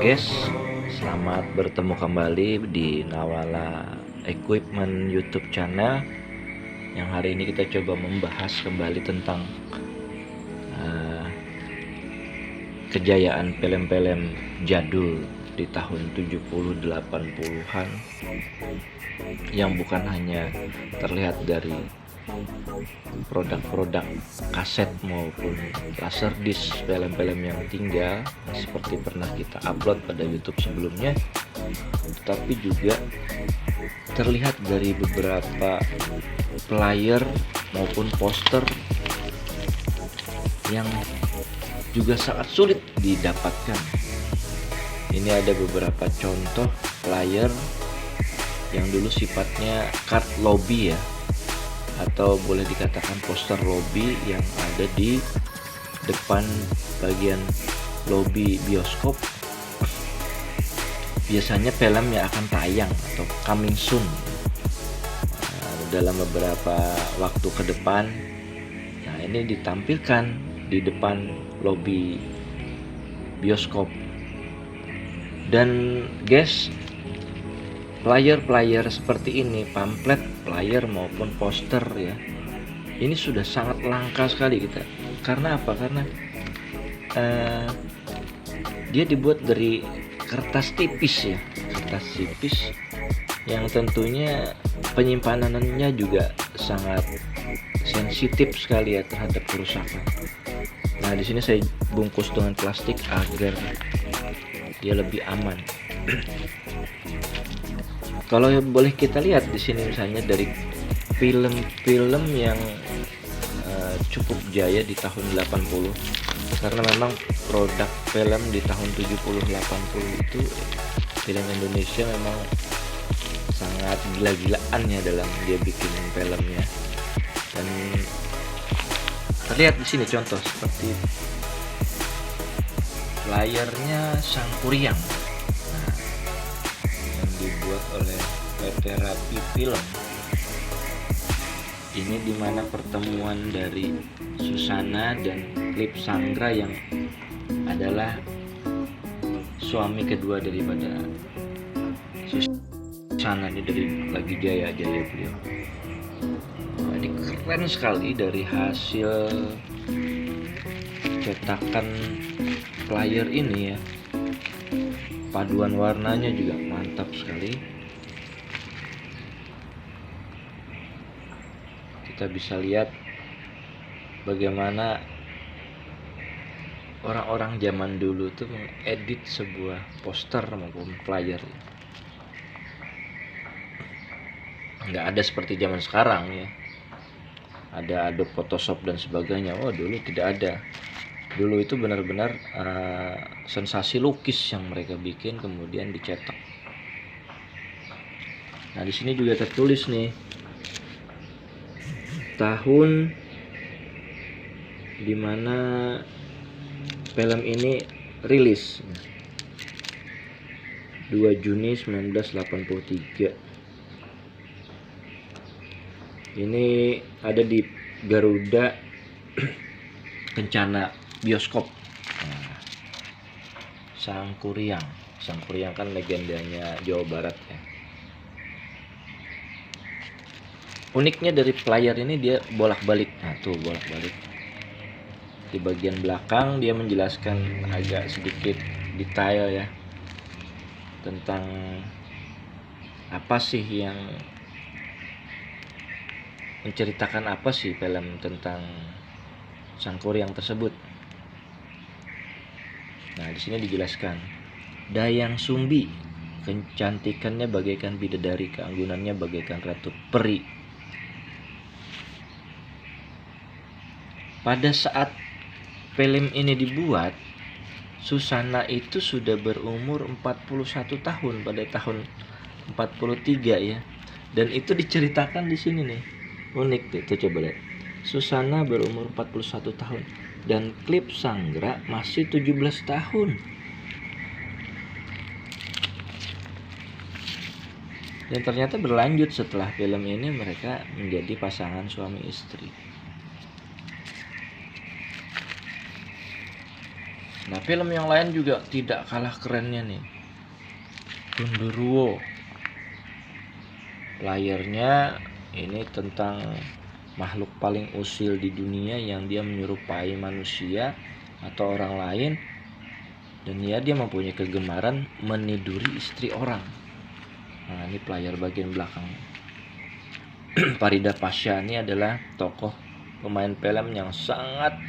guys, selamat bertemu kembali di Nawala Equipment YouTube channel. Yang hari ini kita coba membahas kembali tentang kejayaan film-film jadul di tahun 70-80-an yang bukan hanya terlihat dari produk-produk kaset maupun laserdisc film-film yang tinggal seperti pernah kita upload pada YouTube sebelumnya, tetapi juga terlihat dari beberapa player maupun poster yang juga sangat sulit didapatkan. Ini ada beberapa contoh player yang dulu sifatnya card lobby ya, atau boleh dikatakan poster lobby yang ada di depan bagian lobby bioskop. Biasanya film yang akan tayang atau coming soon dalam beberapa waktu ke depan. Nah, ini ditampilkan di depan lobby bioskop. Dan guys, player seperti ini, pamflet player maupun poster ya, ini sudah sangat langka sekali kita. Karena apa? Karena dia dibuat dari kertas tipis ya, kertas tipis yang tentunya penyimpanannya juga sangat sensitif sekali ya terhadap kerusakan. Nah, di sini saya bungkus dengan plastik agar dia lebih aman. Kalau boleh kita lihat di sini misalnya dari film-film yang cukup jaya di tahun 80, karena memang produk film di tahun 70-80 itu film Indonesia memang sangat gila-gilaan ya dalam dia bikin filmnya. Dan terlihat di sini contoh seperti layarnya Sangkuriang yang dibuat oleh PT Rapi Film. Ini dimana pertemuan dari Susana dan Klip Sanggra yang adalah suami kedua daripada Susana, ini dari lagi jaya beliau. Nah, ini keren sekali dari hasil cetakan player ini ya. Paduan warnanya juga mantap sekali. Kita bisa lihat bagaimana orang-orang zaman dulu tuh mengedit sebuah poster maupun player. Nggak ada seperti zaman sekarang ya, ada Adobe Photoshop dan sebagainya. Oh, dulu tidak ada. Dulu itu benar-benar sensasi lukis yang mereka bikin kemudian dicetak. Nah, di sini juga tertulis nih tahun dimana film ini rilis, 2 Juni 1983. Ini ada di Garuda Kencana Bioskop. Nah, Sangkuriang kan legendanya Jawa Barat ya. Uniknya dari player ini dia bolak-balik. Nah, tuh bolak-balik. Di bagian belakang dia menjelaskan agak sedikit detail ya tentang apa sih yang menceritakan apa sih film tentang Sangkuriang tersebut. Nah, di sini dijelaskan Dayang Sumbi, kecantikannya bagaikan bidadari, keanggunannya bagaikan ratu peri. Pada saat film ini dibuat, Susana itu sudah berumur 41 tahun pada tahun 43 ya. Dan itu diceritakan di sini nih. Unik tuh, coba lihat. Susana berumur 41 tahun dan Klip Sanggra masih 17 tahun. Dan ternyata berlanjut setelah film ini mereka menjadi pasangan suami istri. Nah, film yang lain juga tidak kalah kerennya nih. Gundurwo. Layarnya ini tentang makhluk paling usil di dunia yang dia menyerupai manusia atau orang lain, dan dia mempunyai kegemaran meniduri istri orang. Nah, ini player bagian belakang. Farida Pasha ini adalah tokoh pemain film yang sangat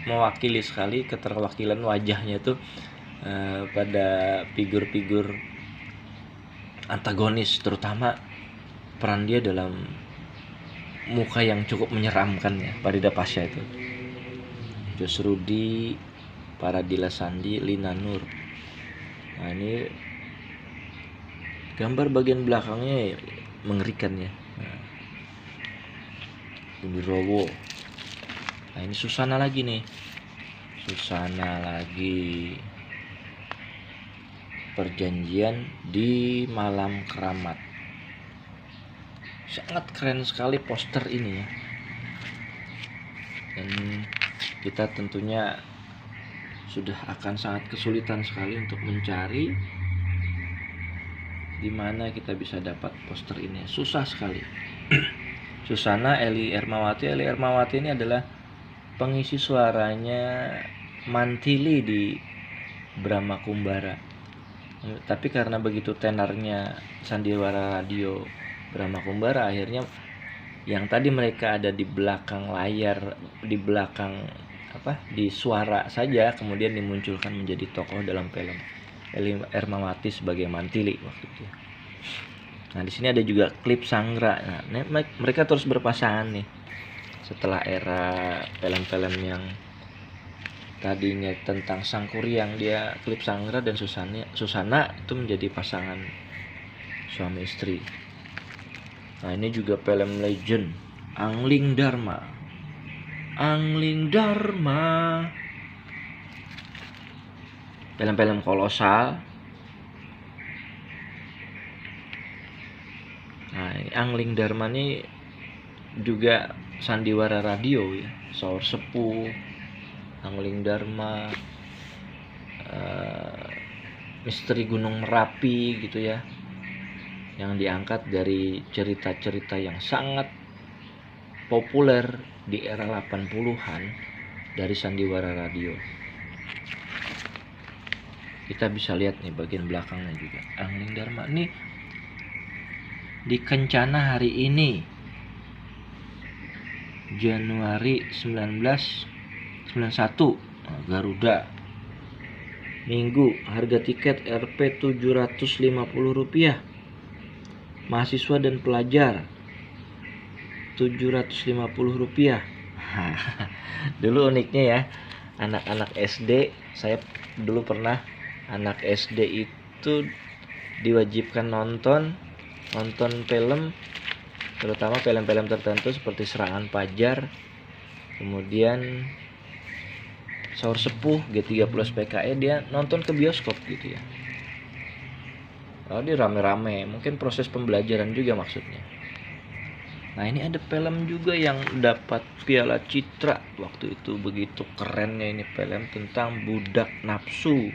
mewakili sekali keterwakilan wajahnya tuh pada figur-figur antagonis, terutama peran dia dalam muka yang cukup menyeramkan ya, Farida Pasha itu. Jos Rudi, Paradila Sandi, Lina Nur. Nah, ini gambar bagian belakangnya mengerikan ya. Gundurwo. Nah, ini Susana lagi nih. Susana lagi. Perjanjian di Malam Keramat. Sangat keren sekali poster ini ya. Dan kita tentunya sudah akan sangat kesulitan sekali untuk mencari di mana kita bisa dapat poster ini. Susah sekali. Susana Eli Ermawati. Eli Ermawati ini adalah pengisi suaranya Mantili di Brahma Kumbara. Tapi karena begitu tenarnya sandiwara radio Brahma Kumbara, akhirnya yang tadi mereka ada di belakang layar, di belakang di suara saja, kemudian dimunculkan menjadi tokoh dalam film. Eli Ermawati sebagai Mantili waktu itu. Nah, di sini ada juga klip Sanggra. Nah, mereka terus berpasangan nih. Setelah era film-film yang tadinya tentang Sangkuriang, dia klip Sanggra dan Susana itu menjadi pasangan suami istri. Nah, ini juga film legend, Angling Dharma. Angling Dharma. Film-film kolosal. Nah, Angling Dharma ini juga sandiwara radio ya. Saur Sepuh, Angling Dharma, Misteri Gunung Merapi gitu ya, yang diangkat dari cerita-cerita yang sangat populer di era 80-an dari sandiwara radio. Kita bisa lihat nih bagian belakangnya juga. Angling Dharma ini di Kencana hari ini, Januari 1991, Garuda. Minggu, harga tiket Rp 750. Mahasiswa dan pelajar Rp750. Dulu uniknya ya, anak-anak SD, saya dulu pernah anak SD itu diwajibkan nonton film, terutama film-film tertentu seperti Serangan Fajar, kemudian Saur Sepuh, G30 PKE, dia nonton ke bioskop gitu ya. Oh, dia rame-rame, mungkin proses pembelajaran juga maksudnya. Nah, ini ada film juga yang dapat Piala Citra waktu itu, begitu kerennya ini film tentang budak nafsu.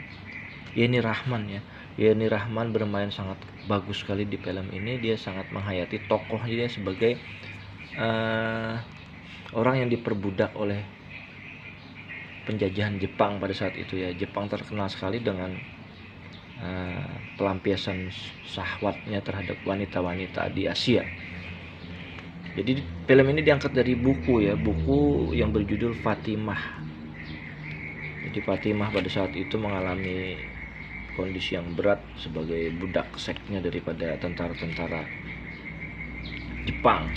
Yeni Rahman ya. Yeni Rahman bermain sangat bagus sekali di film ini. Dia sangat menghayati tokohnya dia sebagai orang yang diperbudak oleh penjajahan Jepang pada saat itu ya. Jepang terkenal sekali dengan pelampiasan syahwatnya terhadap wanita-wanita di Asia. Jadi film ini diangkat dari buku ya, buku yang berjudul Fatimah. Jadi Fatimah pada saat itu mengalami kondisi yang berat sebagai budak seksnya daripada tentara-tentara Jepang.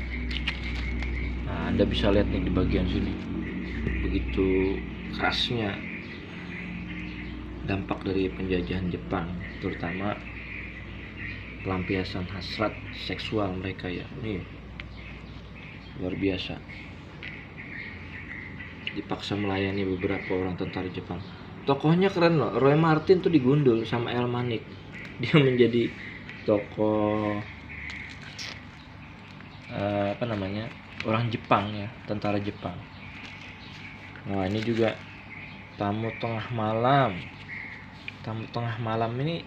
Nah, Anda bisa lihat nih di bagian sini, begitu kerasnya dampak dari penjajahan Jepang, terutama pelampiasan hasrat seksual mereka ya. Nih, luar biasa. Dipaksa melayani beberapa orang tentara Jepang. Tokohnya keren loh. Roy Martin tuh digundul sama El Manik. Dia menjadi tokoh orang Jepang ya, tentara Jepang. Nah, ini juga Tamu Tengah Malam. Tamu Tengah Malam ini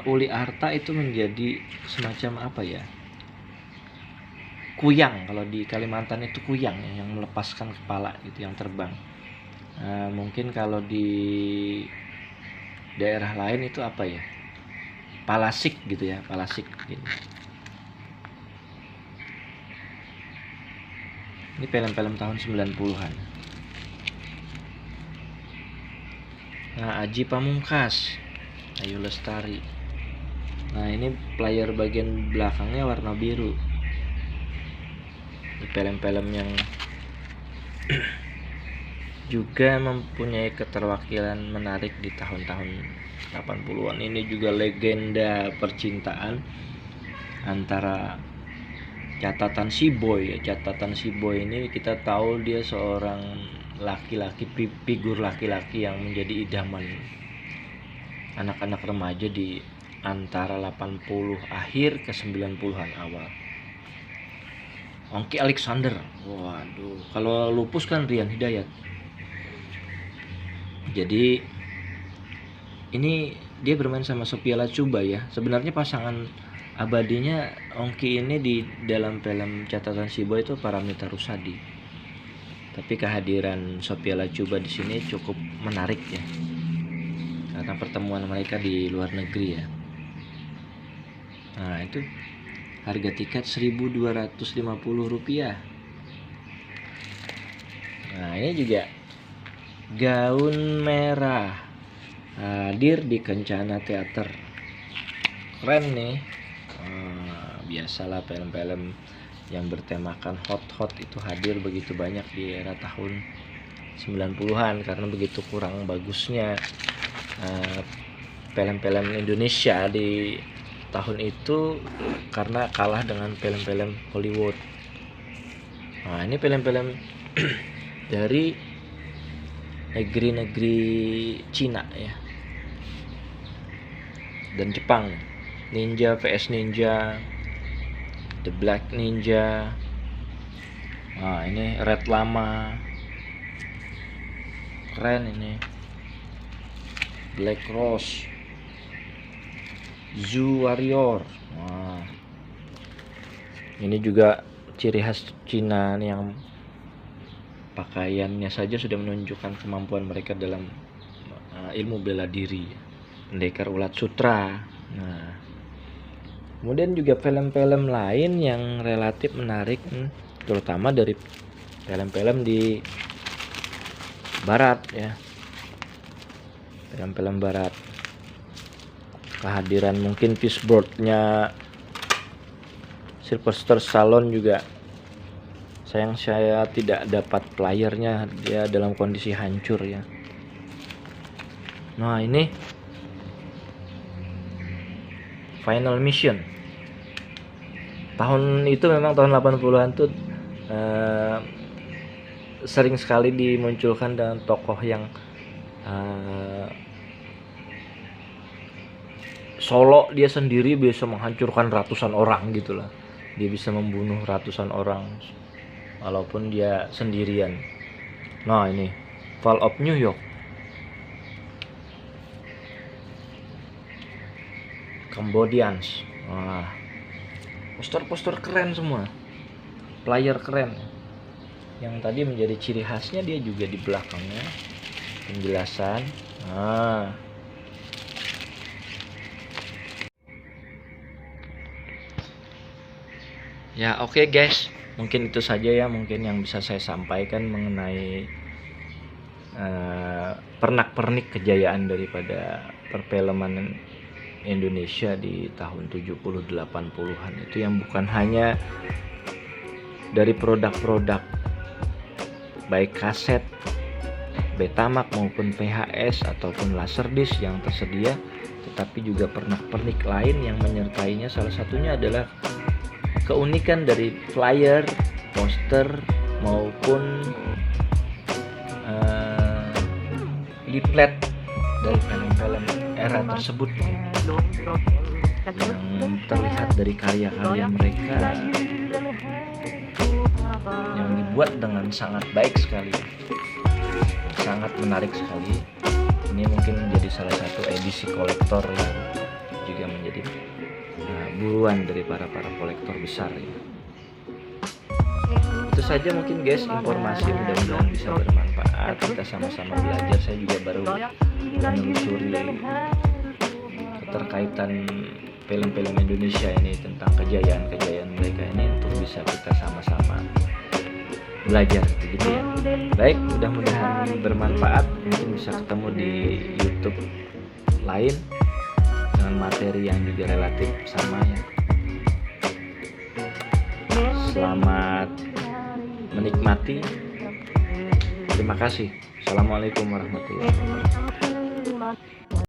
Uli Arta itu menjadi semacam apa ya, kuyang. Kalau di Kalimantan itu kuyang ya, yang melepaskan kepala gitu, yang terbang. Mungkin kalau di daerah lain itu apa ya, palasik gitu ya, palasik gitu. Ini film-film tahun 90-an. Nah, Aji Pamungkas, Ayu Lestari. Nah, ini player bagian belakangnya warna biru. Ini film-film yang juga mempunyai keterwakilan menarik di tahun-tahun 80-an. Ini juga legenda percintaan antara Catatan Si Boy ya. Catatan Si Boy ini kita tahu dia seorang laki-laki, figur laki-laki yang menjadi idaman anak-anak remaja di antara 80 akhir ke 90-an awal. Ongki Alexander, waduh, kalau Lupus kan Rian Hidayat. Jadi ini dia bermain sama Sophia Latjuba ya. Sebenarnya pasangan abadinya Ongki ini di dalam film Catatan Si Boy itu Paramita Rusady. Tapi kehadiran Sophia Latjuba di sini cukup menarik ya, karena pertemuan mereka di luar negeri ya. Nah, itu harga tiket Rp1.250. Nah, ini juga Gaun Merah hadir di Kencana Teater. Keren nih. Biasalah film-film yang bertemakan hot-hot itu hadir begitu banyak di era tahun 90-an, karena begitu kurang bagusnya film-film Indonesia di tahun itu karena kalah dengan film-film Hollywood. Nah, ini film-film dari negeri-negeri Cina ya dan Jepang. Ninja vs Ninja, The Black Ninja. Nah, ini Red Lama, keren ini. Black Rose, Zoo Warrior. Nah, ini juga ciri khas Cina nih, yang pakaiannya saja sudah menunjukkan kemampuan mereka dalam ilmu bela diri. Pendekar Ulat Sutra. Nah, kemudian juga film-film lain yang relatif menarik, terutama dari film-film di barat ya. Film-film barat. Kehadiran mungkin Fishburne-nya Sylvester Stallone juga. Sayang saya tidak dapat playernya, dia dalam kondisi hancur ya. Nah, ini Final Mission. Tahun itu memang tahun 80-an tuh sering sekali dimunculkan dengan tokoh yang solo, dia sendiri bisa menghancurkan ratusan orang gitulah. Dia bisa membunuh ratusan orang walaupun dia sendirian. Nah, ini Fall of New York. Cambodians. Wah, poster-poster keren semua, player keren. Yang tadi menjadi ciri khasnya dia juga di belakangnya penjelasan. Nah, ya oke guys, mungkin itu saja ya mungkin yang bisa saya sampaikan mengenai pernak-pernik kejayaan daripada perfilman Indonesia di tahun 70-80-an itu, yang bukan hanya dari produk-produk baik kaset, Betamax maupun VHS ataupun Laserdisc yang tersedia, tetapi juga pernak-pernik lain yang menyertainya. Salah satunya adalah keunikan dari flyer, poster maupun leaflet dari film-film era tersebut yang terlihat dari karya-karya mereka yang dibuat dengan sangat baik sekali. sangat menarik sekali. Ini mungkin menjadi salah satu edisi kolektor yang juga menjadi buruan dari para kolektor besar ya. Itu saja mungkin guys informasi, mudah-mudahan bisa bermanfaat. Kita sama-sama belajar. Saya juga baru menelusuri keterkaitan film-film Indonesia ini tentang kejayaan mereka ini, untuk bisa kita sama-sama belajar begitu ya. Baik, mudah-mudahan bermanfaat. Mungkin bisa ketemu di YouTube lain dengan materi yang juga relatif sama ya. Selamat menikmati. Terima kasih. Assalamualaikum warahmatullahi wabarakatuh.